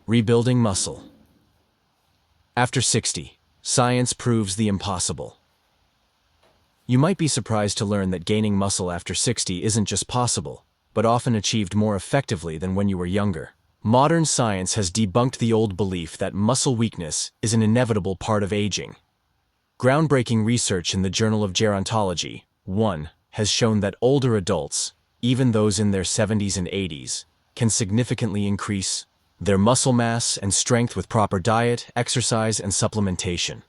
Rebuilding muscle. After 60, science proves the impossible. You might be surprised to learn that gaining muscle after 60 isn't just possible, but often achieved more effectively than when you were younger. Modern science has debunked the old belief that muscle weakness is an inevitable part of aging. Groundbreaking research in the Journal of Gerontology, 1, has shown that older adults, even those in their 70s and 80s, can significantly increase their muscle mass and strength with proper diet, exercise, and supplementation.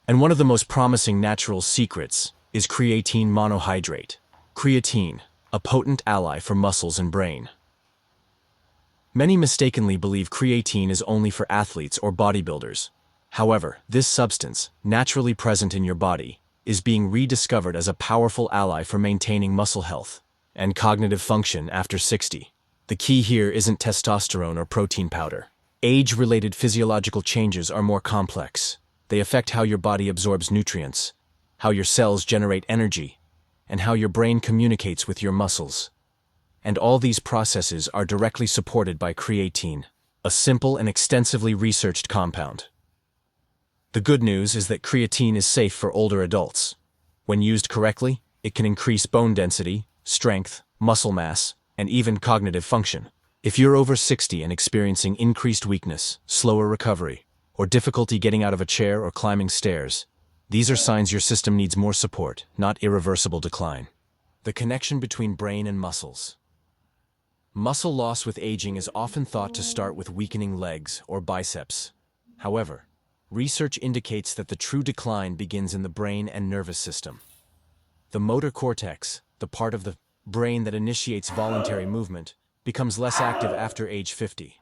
And one of the most promising natural secrets is creatine monohydrate. Creatine, a potent ally for muscles and brain. Many mistakenly believe creatine is only for athletes or bodybuilders. However, this substance, naturally present in your body, is being rediscovered as a powerful ally for maintaining muscle health and cognitive function after 60. The key here isn't testosterone or protein powder. Age-related physiological changes are more complex. They affect how your body absorbs nutrients, how your cells generate energy, and how your brain communicates with your muscles. And all these processes are directly supported by creatine, a simple and extensively researched compound. The good news is that creatine is safe for older adults. When used correctly, it can increase bone density, strength, muscle mass, and even cognitive function. If you're over 60 and experiencing increased weakness, slower recovery, or difficulty getting out of a chair or climbing stairs, these are signs your system needs more support, not irreversible decline. The connection between brain and muscles. Muscle loss with aging is often thought to start with weakening legs or biceps. However, research indicates that the true decline begins in the brain and nervous system. The motor cortex, the part of the brain that initiates voluntary movement, becomes less active after age 50.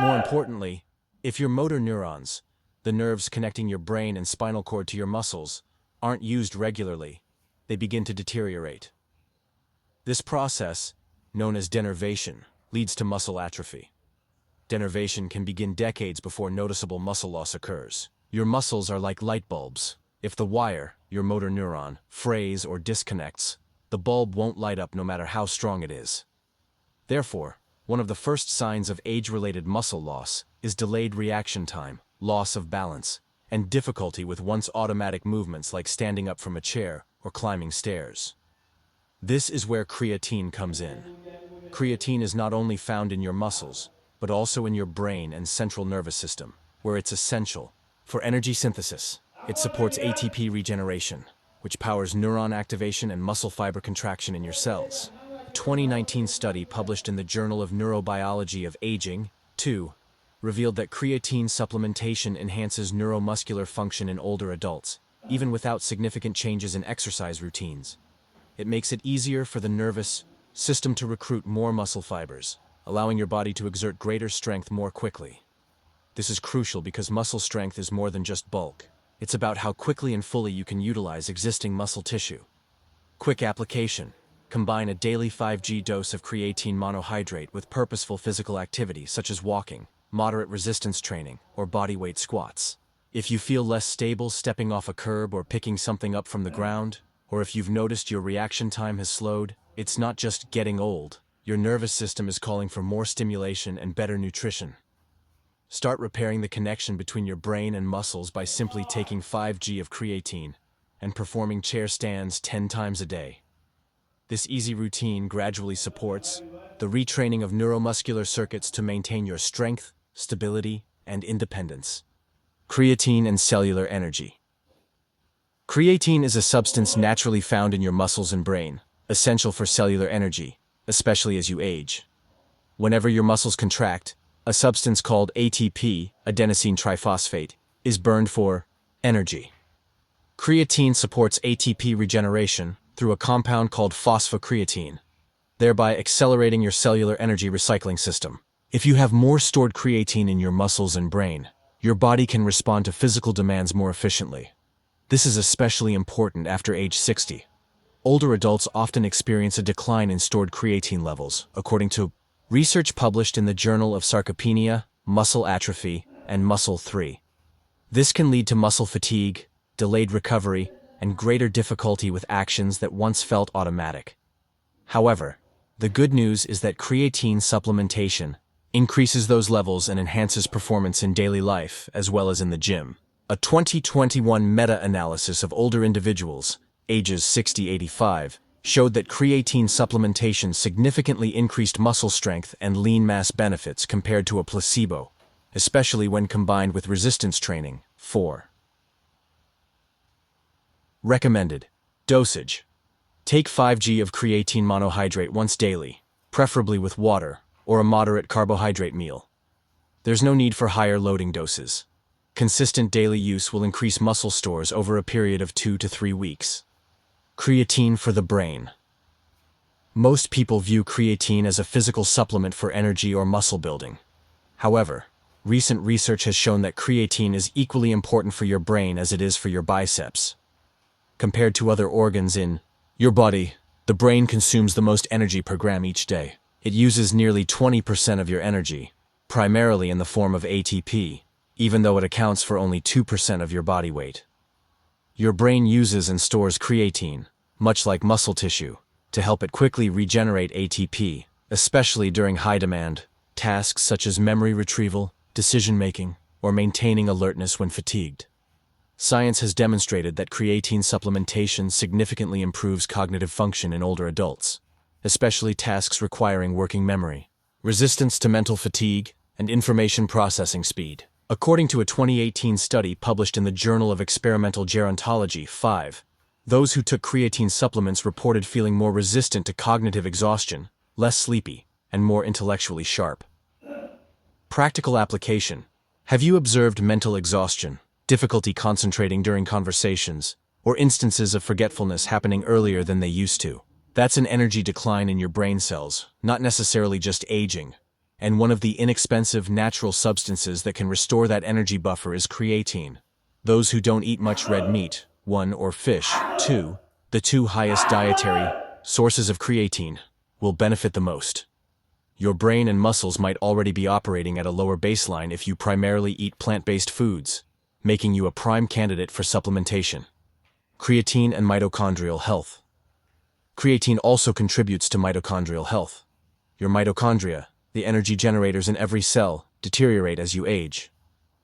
More importantly, if your motor neurons, the nerves connecting your brain and spinal cord to your muscles, aren't used regularly, they begin to deteriorate. This process, known as denervation, leads to muscle atrophy. Denervation can begin decades before noticeable muscle loss occurs. Your muscles are like light bulbs. If the wire, your motor neuron, frays or disconnects, the bulb won't light up no matter how strong it is. Therefore, one of the first signs of age-related muscle loss is delayed reaction time, loss of balance, and difficulty with once automatic movements like standing up from a chair or climbing stairs. This is where creatine comes in. Creatine is not only found in your muscles, but also in your brain and central nervous system, where it's essential for energy synthesis. It supports ATP regeneration, which powers neuron activation and muscle fiber contraction in your cells. A 2019 study published in the Journal of Neurobiology of Aging, 2, revealed that creatine supplementation enhances neuromuscular function in older adults, even without significant changes in exercise routines. It makes it easier for the nervous system to recruit more muscle fibers, allowing your body to exert greater strength more quickly. This is crucial because muscle strength is more than just bulk. It's about how quickly and fully you can utilize existing muscle tissue. Quick application. Combine a daily 5g dose of creatine monohydrate with purposeful physical activity such as walking, moderate resistance training, or bodyweight squats. If you feel less stable stepping off a curb or picking something up from the ground, or if you've noticed your reaction time has slowed, it's not just getting old. Your nervous system is calling for more stimulation and better nutrition. Start repairing the connection between your brain and muscles by simply taking 5g of creatine and performing chair stands 10 times a day. This easy routine gradually supports the retraining of neuromuscular circuits to maintain your strength, stability, and independence. Creatine and cellular energy. Creatine is a substance naturally found in your muscles and brain, essential for cellular energy, especially as you age. Whenever your muscles contract, a substance called ATP, adenosine triphosphate, is burned for energy. Creatine supports ATP regeneration through a compound called phosphocreatine, thereby accelerating your cellular energy recycling system. If you have more stored creatine in your muscles and brain, your body can respond to physical demands more efficiently. This is especially important after age 60. Older adults often experience a decline in stored creatine levels, according to research published in the Journal of Sarcopenia, Muscle Atrophy, and Muscle 3. This can lead to muscle fatigue, delayed recovery, and greater difficulty with actions that once felt automatic. However, the good news is that creatine supplementation increases those levels and enhances performance in daily life as well as in the gym. A 2021 meta-analysis of older individuals, ages 60-85, showed that creatine supplementation significantly increased muscle strength and lean mass benefits compared to a placebo, especially when combined with resistance training. 4. Recommended dosage. Take 5 g of creatine monohydrate once daily, preferably with water or a moderate carbohydrate meal. There's no need for higher loading doses. Consistent daily use will increase muscle stores over a period of 2 to 3 weeks. Creatine for the brain. Most people view creatine as a physical supplement for energy or muscle building. However, recent research has shown that creatine is equally important for your brain as it is for your biceps. Compared to other organs in your body, the brain consumes the most energy per gram each day. It uses nearly 20% of your energy, primarily in the form of ATP, even though it accounts for only 2% of your body weight. Your brain uses and stores creatine, much like muscle tissue, to help it quickly regenerate ATP, especially during high-demand tasks such as memory retrieval, decision-making, or maintaining alertness when fatigued. Science has demonstrated that creatine supplementation significantly improves cognitive function in older adults, especially tasks requiring working memory, resistance to mental fatigue, and information processing speed. According to a 2018 study published in the Journal of Experimental Gerontology 5, those who took creatine supplements reported feeling more resistant to cognitive exhaustion, less sleepy, and more intellectually sharp. Practical application. Have you observed mental exhaustion, difficulty concentrating during conversations, or instances of forgetfulness happening earlier than they used to? That's an energy decline in your brain cells, not necessarily just aging. And one of the inexpensive natural substances that can restore that energy buffer is creatine. Those who don't eat much red meat, 1, or fish, 2, the 2 highest dietary sources of creatine, will benefit the most. Your brain and muscles might already be operating at a lower baseline if you primarily eat plant-based foods, making you a prime candidate for supplementation. Creatine and mitochondrial health. Creatine also contributes to mitochondrial health. Your mitochondria, the energy generators in every cell, deteriorate as you age.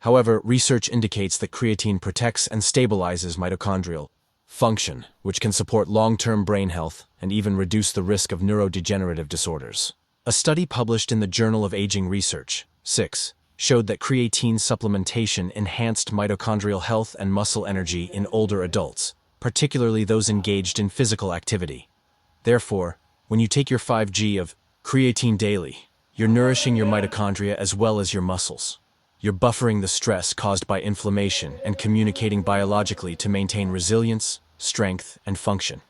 However, research indicates that creatine protects and stabilizes mitochondrial function, which can support long-term brain health and even reduce the risk of neurodegenerative disorders. A study published in the Journal of Aging Research 6 showed that creatine supplementation enhanced mitochondrial health and muscle energy in older adults, particularly those engaged in physical activity. Therefore, when you take your 5 g of creatine daily, you're nourishing your mitochondria as well as your muscles. You're buffering the stress caused by inflammation and communicating biologically to maintain resilience, strength, and function.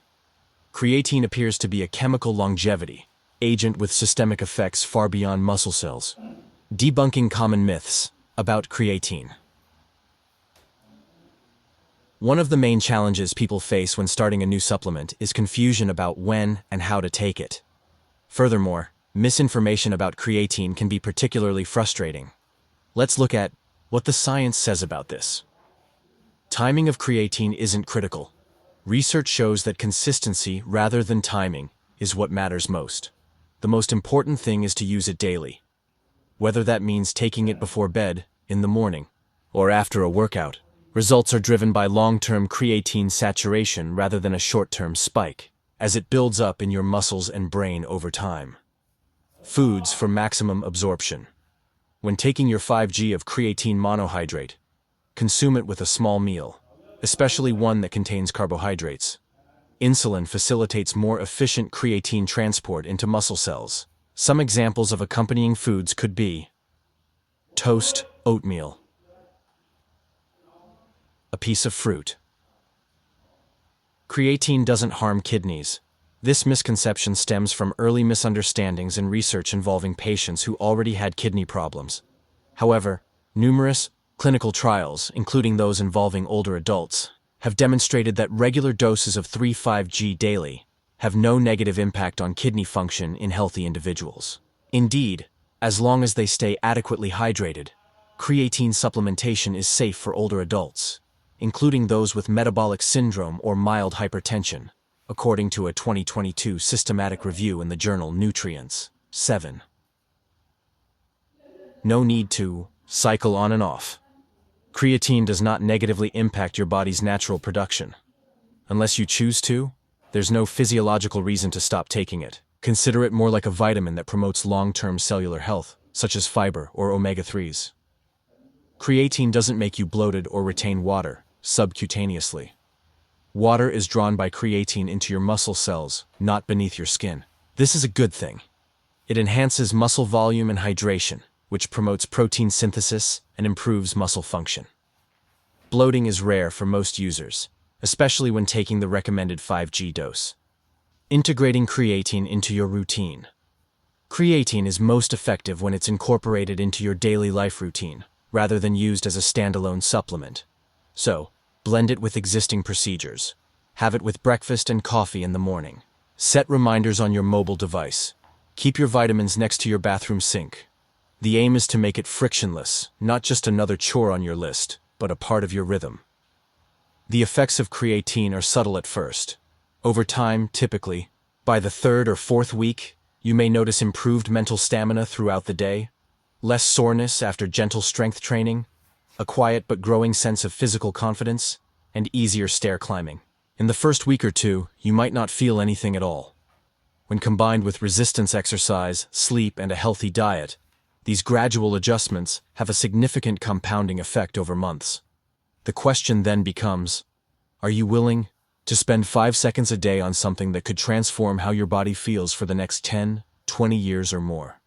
Creatine appears to be a chemical longevity agent with systemic effects far beyond muscle cells. Debunking common myths about creatine. One of the main challenges people face when starting a new supplement is confusion about when and how to take it. Furthermore, misinformation about creatine can be particularly frustrating. Let's look at what the science says about this. Timing of creatine isn't critical. Research shows that consistency rather than timing is what matters most. The most important thing is to use it daily. Whether that means taking it before bed, in the morning, or after a workout. Results are driven by long-term creatine saturation rather than a short-term spike, as it builds up in your muscles and brain over time. Foods for maximum absorption. When taking your 5 g of creatine monohydrate, consume it with a small meal, especially one that contains carbohydrates. Insulin facilitates more efficient creatine transport into muscle cells. Some examples of accompanying foods could be toast, oatmeal, a piece of fruit. Creatine doesn't harm kidneys. This misconception stems from early misunderstandings and research involving patients who already had kidney problems. However, numerous clinical trials, including those involving older adults, have demonstrated that regular doses of 5 g daily have no negative impact on kidney function in healthy individuals. Indeed, as long as they stay adequately hydrated, creatine supplementation is safe for older adults, including those with metabolic syndrome or mild hypertension, according to a 2022 systematic review in the journal Nutrients. 7. No need to cycle on and off. Creatine does not negatively impact your body's natural production. Unless you choose to, there's no physiological reason to stop taking it. Consider it more like a vitamin that promotes long-term cellular health, such as fiber or omega-3s. Creatine doesn't make you bloated or retain water subcutaneously. Water is drawn by creatine into your muscle cells, not beneath your skin. This is a good thing. It enhances muscle volume and hydration, which promotes protein synthesis and improves muscle function. Bloating is rare for most users, especially when taking the recommended 5G dose. Integrating creatine into your routine. Creatine is most effective when it's incorporated into your daily life routine, rather than used as a standalone supplement. So, blend it with existing procedures. Have it with breakfast and coffee in the morning. Set reminders on your mobile device. Keep your vitamins next to your bathroom sink. The aim is to make it frictionless, not just another chore on your list, but a part of your rhythm. The effects of creatine are subtle at first. Over time, typically, by the third or fourth week, you may notice improved mental stamina throughout the day, less soreness after gentle strength training, a quiet but growing sense of physical confidence, and easier stair climbing. In the first week or two, you might not feel anything at all. When combined with resistance exercise, sleep, and a healthy diet, these gradual adjustments have a significant compounding effect over months. The question then becomes, are you willing to spend 5 seconds a day on something that could transform how your body feels for the next 10, 20 years or more?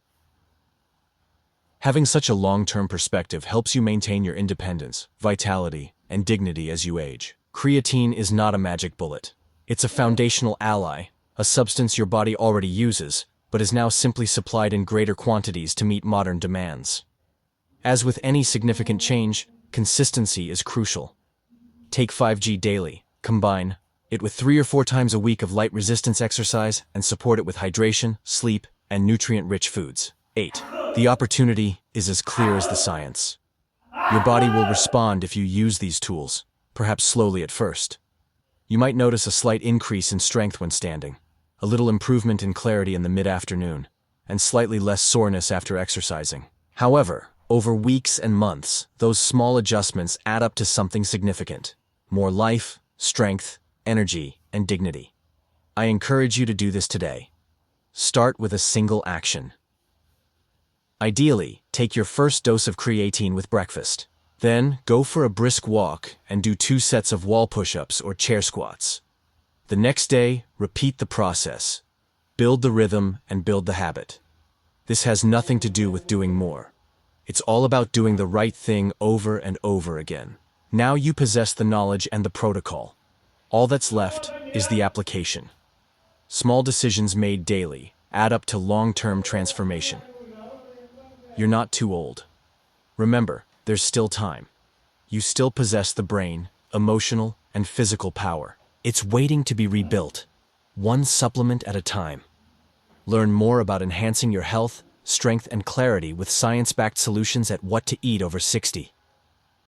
Having such a long-term perspective helps you maintain your independence, vitality, and dignity as you age. Creatine is not a magic bullet. It's a foundational ally, a substance your body already uses, but is now simply supplied in greater quantities to meet modern demands. As with any significant change, consistency is crucial. Take 5G daily, combine it with 3 or 4 times a week of light resistance exercise, and support it with hydration, sleep, and nutrient-rich foods. 8. The opportunity is as clear as the science. Your body will respond if you use these tools, perhaps slowly at first. You might notice a slight increase in strength when standing, a little improvement in clarity in the mid-afternoon, and slightly less soreness after exercising. However, over weeks and months, those small adjustments add up to something significant: more life, strength, energy, and dignity. I encourage you to do this today. Start with a single action. Ideally, take your first dose of creatine with breakfast. Then, go for a brisk walk and do 2 sets of wall push-ups or chair squats. The next day, repeat the process. Build the rhythm and build the habit. This has nothing to do with doing more. It's all about doing the right thing over and over again. Now you possess the knowledge and the protocol. All that's left is the application. Small decisions made daily add up to long-term transformation. You're not too old. Remember, there's still time. You still possess the brain, emotional, and physical power. It's waiting to be rebuilt, one supplement at a time. Learn more about enhancing your health, strength, and clarity with science-backed solutions at What to Eat Over 60.